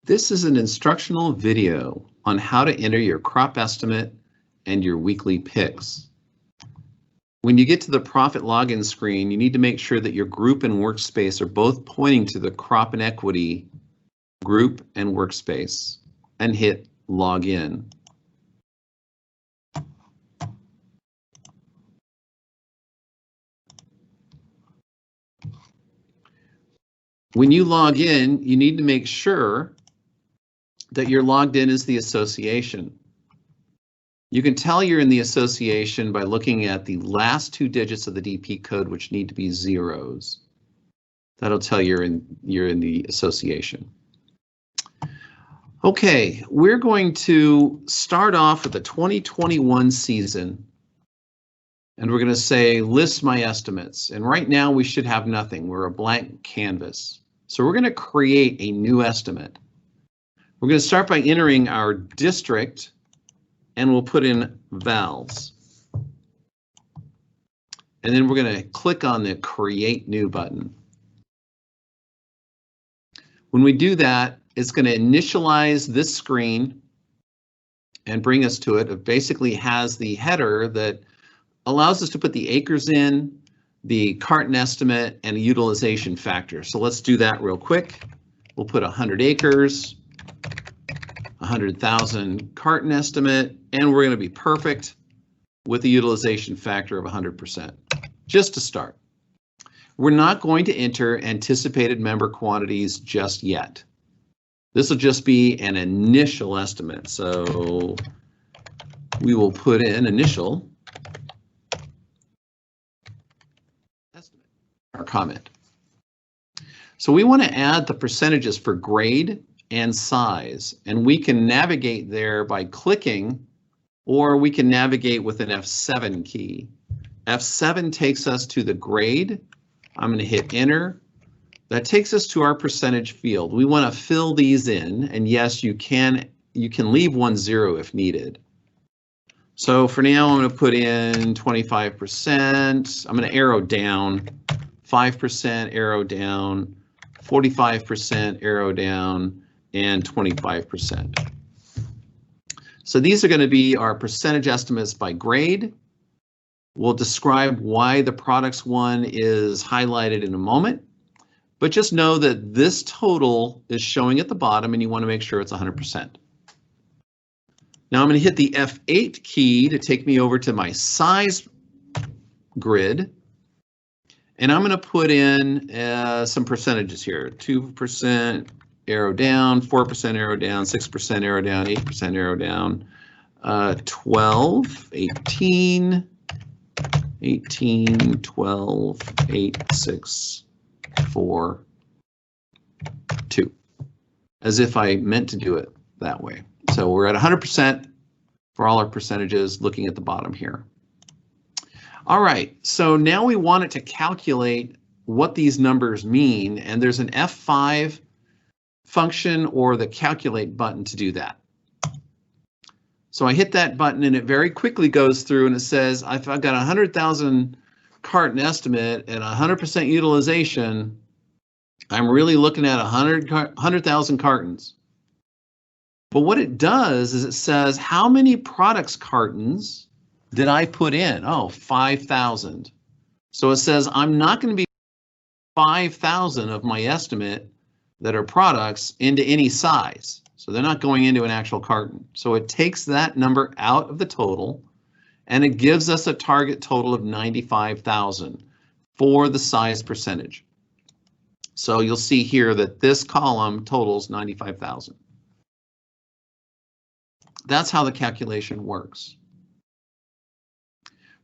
This is an instructional video on how to enter your crop estimate and your weekly picks. When you get to the profit login screen, you need to make sure that your group and workspace are both pointing to the crop and equity group and workspace, and hit login. When you log in, you need to make sure that you're logged in as the association. You can tell you're in the association by looking at the last two digits of the DP code, which need to be zeros. That'll tell you're in the association. Okay, we're going to start off with the 2021 season, and we're going to say list my estimates. And right now we should have nothing. We're a blank canvas. So we're going to create a new estimate. We're going to start by entering our district, and we'll put in vals. And then we're going to click on the Create New button. When we do that, it's going to initialize this screen and bring us to it. It basically has the header that allows us to put the acres in, the carton estimate, and a utilization factor. So let's do that real quick. We'll put 100 acres. 100,000 carton estimate, and we're going to be perfect with a utilization factor of 100%, just to start. We're not going to enter anticipated member quantities just yet. This will just be an initial estimate, so we will put in initial estimate, our comment. So we want to add the percentages for grade and size, and we can navigate there by clicking, or we can navigate with an F7 key. F7 takes us to the grade. I'm going to hit enter. That takes us to our percentage field. We want to fill these in, and yes, you can leave 10 if needed. So for now, I'm going to put in 25%. I'm going to arrow down, 5% arrow down, 45% arrow down, and 25%. So these are going to be our percentage estimates by grade. We'll describe why the products one is highlighted in a moment, but just know that this total is showing at the bottom and you want to make sure it's 100%. Now I'm going to hit the F8 key to take me over to my size grid, and I'm going to put in some percentages here. 2%, arrow down, 4% arrow down, 6% arrow down, 8% arrow down, 12, 18, 18, 12, 8, 6, 4, 2, as if I meant to do it that way. So we're at 100% for all our percentages, looking at the bottom here. All right, so now we want it to calculate what these numbers mean, and there's an F5 function or the calculate button to do that. So I hit that button and it very quickly goes through and it says, if I've got 100,000 carton estimate and 100% utilization, I'm really looking at 100,000 cartons. But what it does is it says, how many products cartons did I put in? Oh, 5,000. So it says, I'm not going to be 5,000 of my estimate that are products into any size. So they're not going into an actual carton. So it takes that number out of the total and it gives us a target total of 95,000 for the size percentage. So you'll see here that this column totals 95,000. That's how the calculation works.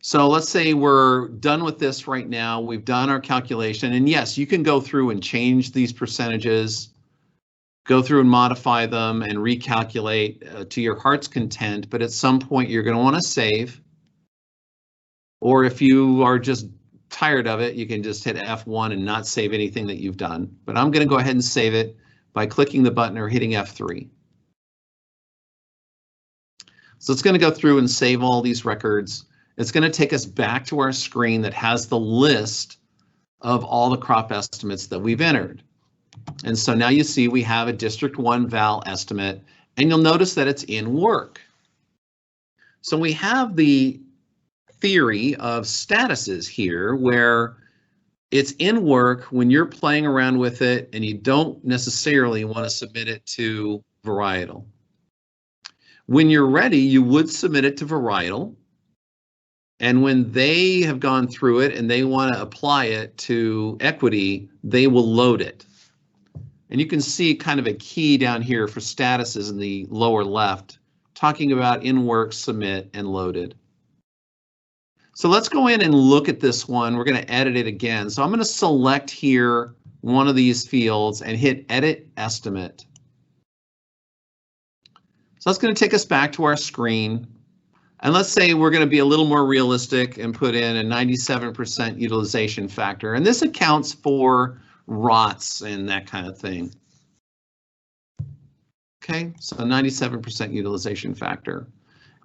So let's say we're done with this right now. We've done our calculation, and yes, you can go through and change these percentages, go through and modify them and recalculate to your heart's content, but at some point you're going to want to save. Or if you are just tired of it, you can just hit F1 and not save anything that you've done. But I'm going to go ahead and save it by clicking the button or hitting F3. So it's going to go through and save all these records. It's going to take us back to our screen that has the list of all the crop estimates that we've entered. And so now you see we have a District 1 val estimate, and you'll notice that it's in work. So we have the theory of statuses here where it's in work when you're playing around with it and you don't necessarily want to submit it to varietal. When you're ready, you would submit it to varietal. And when they have gone through it and they want to apply it to equity, they will load it. And you can see kind of a key down here for statuses in the lower left, talking about in work, submit, and loaded. So let's go in and look at this one. We're going to edit it again. So I'm going to select here one of these fields and hit Edit Estimate. So that's going to take us back to our screen. And let's say we're going to be a little more realistic and put in a 97% utilization factor. And this accounts for rots and that kind of thing. Okay, so 97% utilization factor.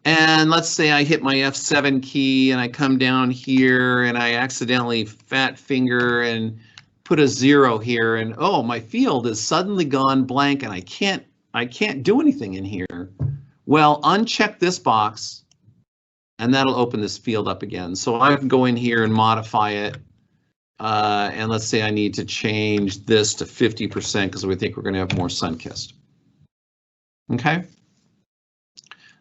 And let's say I hit my F7 key and I come down here and I accidentally fat finger and put a 0 here, and oh, my field has suddenly gone blank and I can't do anything in here. Well, uncheck this box and that'll open this field up again. So I can go in here and modify it. And let's say I need to change this to 50% because we think we're going to have more Sunkist. Okay.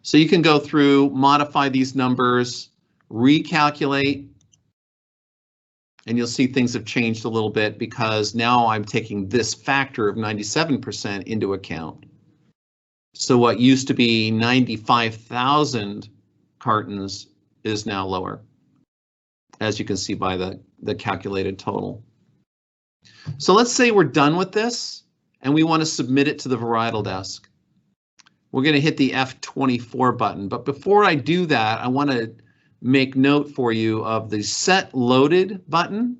So you can go through, modify these numbers, recalculate, and you'll see things have changed a little bit because now I'm taking this factor of 97% into account. So what used to be 95,000 cartons is now lower, as you can see by the calculated total. So let's say we're done with this and we want to submit it to the varietal desk. We're going to hit the F24 button, but before I do that, I want to make note for you of the Set Loaded button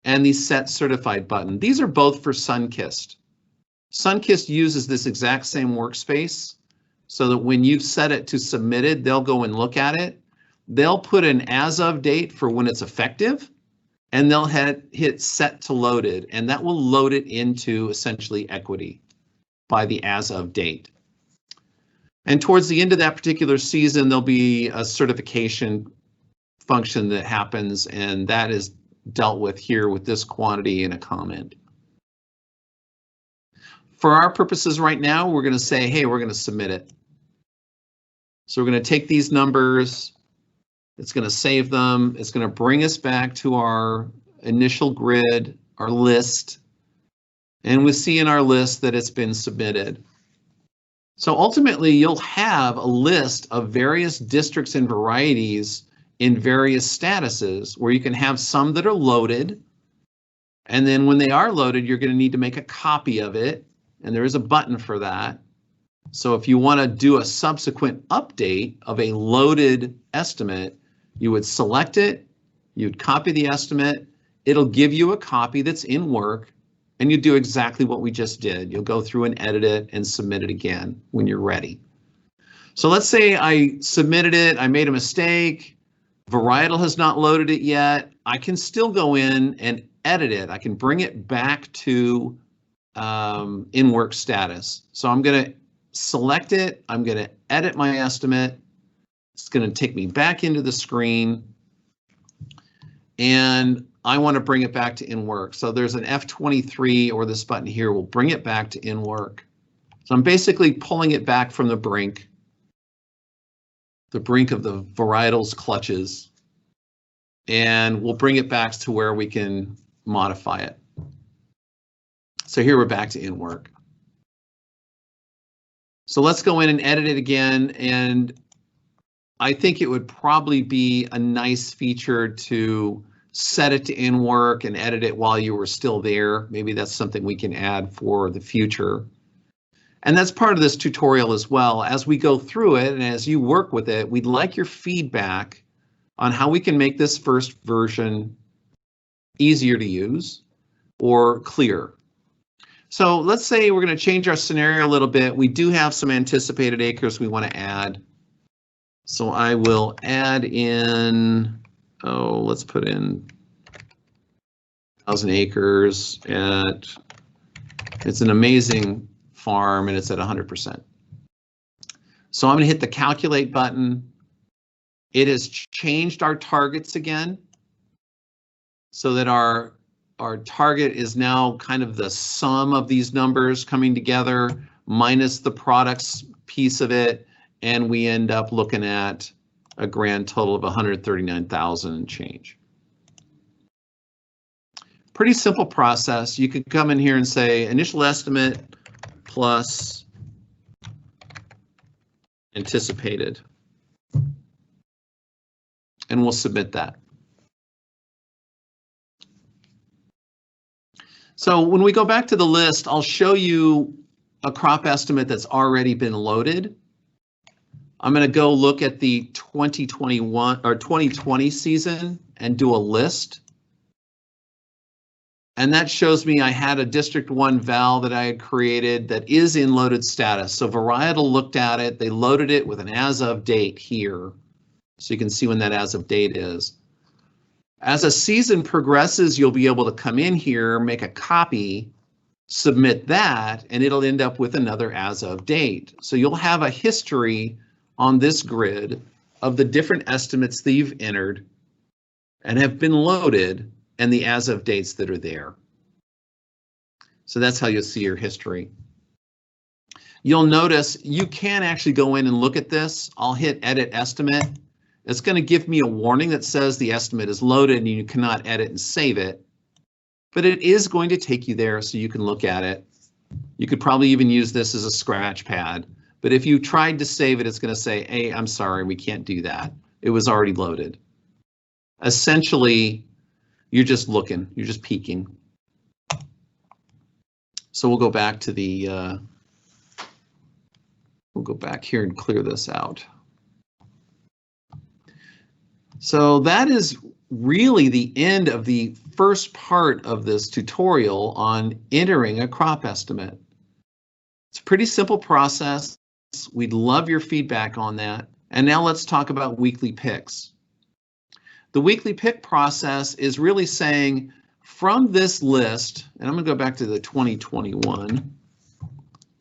and the Set Certified button. These are both for Sunkist. Sunkist uses this exact same workspace so that when you've set it to submitted, they'll go and look at it. They'll put an as of date for when it's effective, and they'll hit Set to Loaded, and that will load it into essentially equity by the as of date. And towards the end of that particular season, there'll be a certification function that happens, and that is dealt with here with this quantity in a comment. For our purposes right now, we're going to say, hey, we're going to submit it. So we're going to take these numbers, it's going to save them, it's going to bring us back to our initial grid, our list, and we see in our list that it's been submitted. So ultimately, you'll have a list of various districts and varieties in various statuses where you can have some that are loaded. And then when they are loaded, you're going to need to make a copy of it. And there is a button for that. So if you want to do a subsequent update of a loaded estimate, you would select it, you'd copy the estimate, it'll give you a copy that's in work. And you do exactly what we just did. You'll go through and edit it and submit it again when you're ready. So let's say I submitted it, I made a mistake, varietal has not loaded it yet. I can still go in and edit it. I can bring it back to in work status. So I'm going to select it. I'm going to edit my estimate. It's going to take me back into the screen. And I want to bring it back to in work. So there's an F23 or this button here will bring it back to in work. So I'm basically pulling it back from the brink of the varietal's clutches, and we'll bring it back to where we can modify it. So here we're back to in work. So let's go in and edit it again, and I think it would probably be a nice feature to set it to in work and edit it while you were still there. Maybe that's something we can add for the future. And that's part of this tutorial as well. As we go through it and as you work with it, we'd like your feedback on how we can make this first version easier to use or clear. So let's say we're going to change our scenario a little bit. We do have some anticipated acres we want to add. So I will add in, let's put in 1,000 acres at It's an amazing farm and it's at 100%. So I'm going to hit the calculate button. It has changed our targets again so that our target is now kind of the sum of these numbers coming together minus the products piece of it, and we end up looking at a grand total of 139,000 and change. Pretty simple process. You could come in here and say initial estimate plus anticipated, and we'll submit that. So when we go back to the list, I'll show you a crop estimate that's already been loaded. I'm going to go look at the 2021 or 2020 season and do a list. And that shows me I had a District 1 val that I had created that is in loaded status. So Varietal looked at it, they loaded it with an as of date here. So you can see when that as of date is. As a season progresses, you'll be able to come in here, make a copy, submit that, and it'll end up with another as of date. So you'll have a history on this grid of the different estimates that you've entered and have been loaded and the as of dates that are there. So that's how you'll see your history. You'll notice you can actually go in and look at this. I'll hit edit estimate. It's going to give me a warning that says the estimate is loaded and you cannot edit and save it. But it is going to take you there so you can look at it. You could probably even use this as a scratch pad. But if you tried to save it, it's going to say, hey, I'm sorry, we can't do that. It was already loaded. Essentially, you're just looking, you're just peeking. So we'll go back to the, we'll go back here and clear this out. So that is really the end of the first part of this tutorial on entering a crop estimate. It's a pretty simple process. We'd love your feedback on that. And now let's talk about weekly picks. The weekly pick process is really saying from this list, and I'm going to go back to the 2021,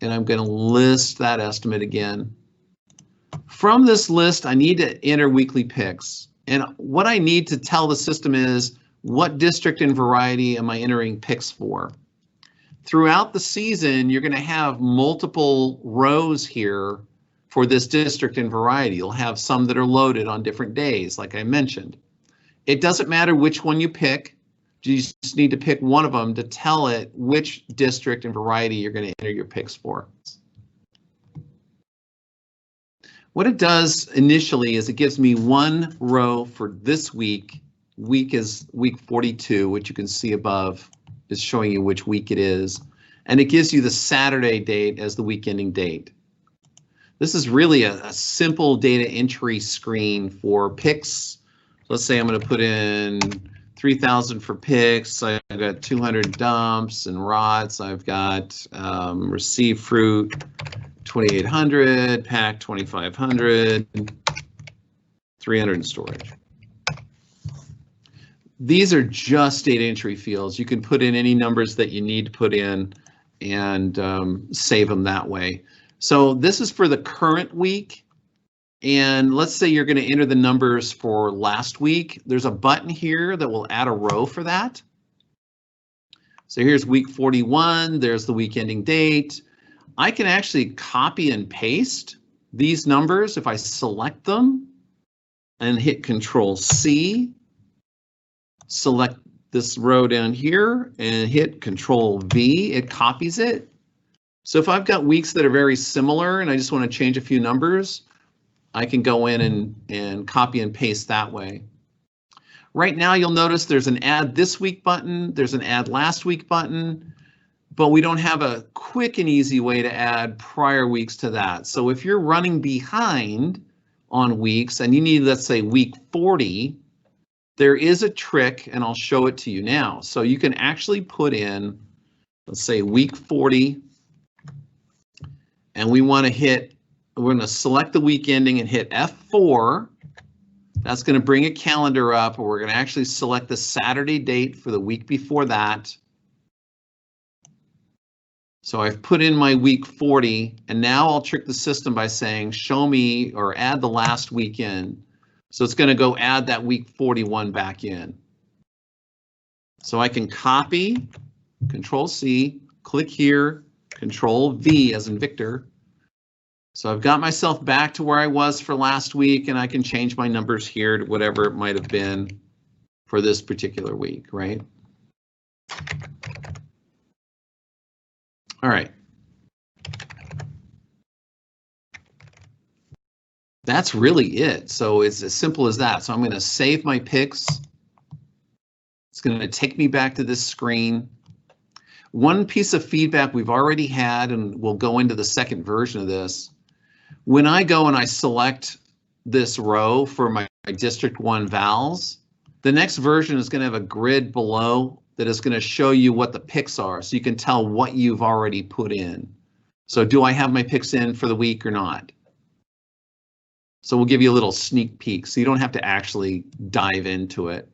and I'm going to list that estimate again. From this list, I need to enter weekly picks. And what I need to tell the system is what district and variety am I entering picks for? Throughout the season, you're going to have multiple rows here for this district and variety. You'll have some that are loaded on different days, like I mentioned. It doesn't matter which one you pick. You just need to pick one of them to tell it which district and variety you're going to enter your picks for. What it does initially is it gives me one row for this week. Week is week 42, which you can see above is showing you which week it is. And it gives you the Saturday date as the week ending date. This is really a simple data entry screen for picks. Let's say I'm going to put in 3,000 for picks. I've got 200 dumps and rots. I've got received fruit 2,800, pack 2,500, 300 in storage. These are just data entry fields. You can put in any numbers that you need to put in and save them that way. So this is for the current week. And let's say you're going to enter the numbers for last week. There's a button here that will add a row for that. So here's week 41. There's the week ending date. I can actually copy and paste these numbers if I select them and hit Control C. Select this row down here and hit Control V. It copies it. So if I've got weeks that are very similar and I just want to change a few numbers, I can go in and copy and paste that way. Right now, you'll notice there's an add this week button, there's an add last week button, but we don't have a quick and easy way to add prior weeks to that. So if you're running behind on weeks and you need, let's say, week 40, there is a trick, and I'll show it to you now. So you can actually put in, let's say, week 40, and we want to hit, we're going to select the week ending and hit F4. That's going to bring a calendar up, or we're going to actually select the Saturday date for the week before that. So I've put in my week 40, and now I'll trick the system by saying, show me or add the last week in. So it's going to go add that week 41 back in. So I can copy, Control C, click here, Control V as in Victor. So I've got myself back to where I was for last week, and I can change my numbers here to whatever it might have been for this particular week, right? All right. That's really it. So it's as simple as that. So I'm going to save my picks. It's going to take me back to this screen. One piece of feedback we've already had, and we'll go into the second version of this. When I go and I select this row for my District 1 vals, the next version is going to have a grid below that is going to show you what the picks are, so you can tell what you've already put in. So do I have my picks in for the week or not? So we'll give you a little sneak peek, so you don't have to actually dive into it.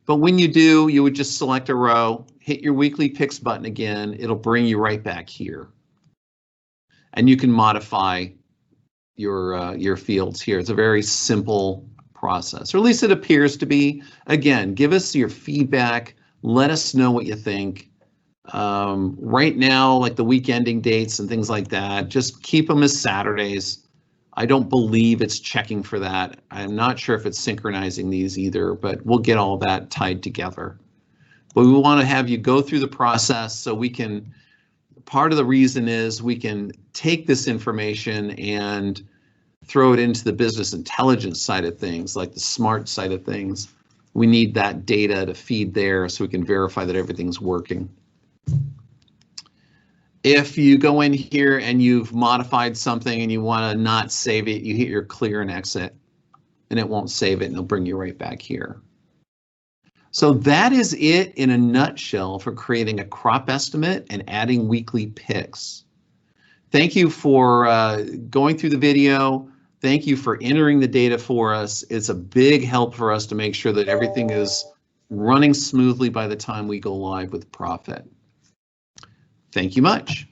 But when you do, you would just select a row, hit your weekly picks button again, it'll bring you right back here. And you can modify your fields here. It's a very simple process, or at least it appears to be. Again, give us your feedback. Let us know what you think. Right now, like the week ending dates and things like that, just keep them as Saturdays. I don't believe it's checking for that. I'm not sure if it's synchronizing these either, but we'll get all that tied together. But we want to have you go through the process so we can, part of the reason is we can take this information and throw it into the business intelligence side of things, like the smart side of things. We need that data to feed there so we can verify that everything's working. If you go in here and you've modified something and you want to not save it, you hit your clear and exit, and it won't save it and it'll bring you right back here. So that is it in a nutshell for creating a crop estimate and adding weekly picks. Thank you for going through the video. Thank you for entering the data for us. It's a big help for us to make sure that everything is running smoothly by the time we go live with Profit. Thank you much.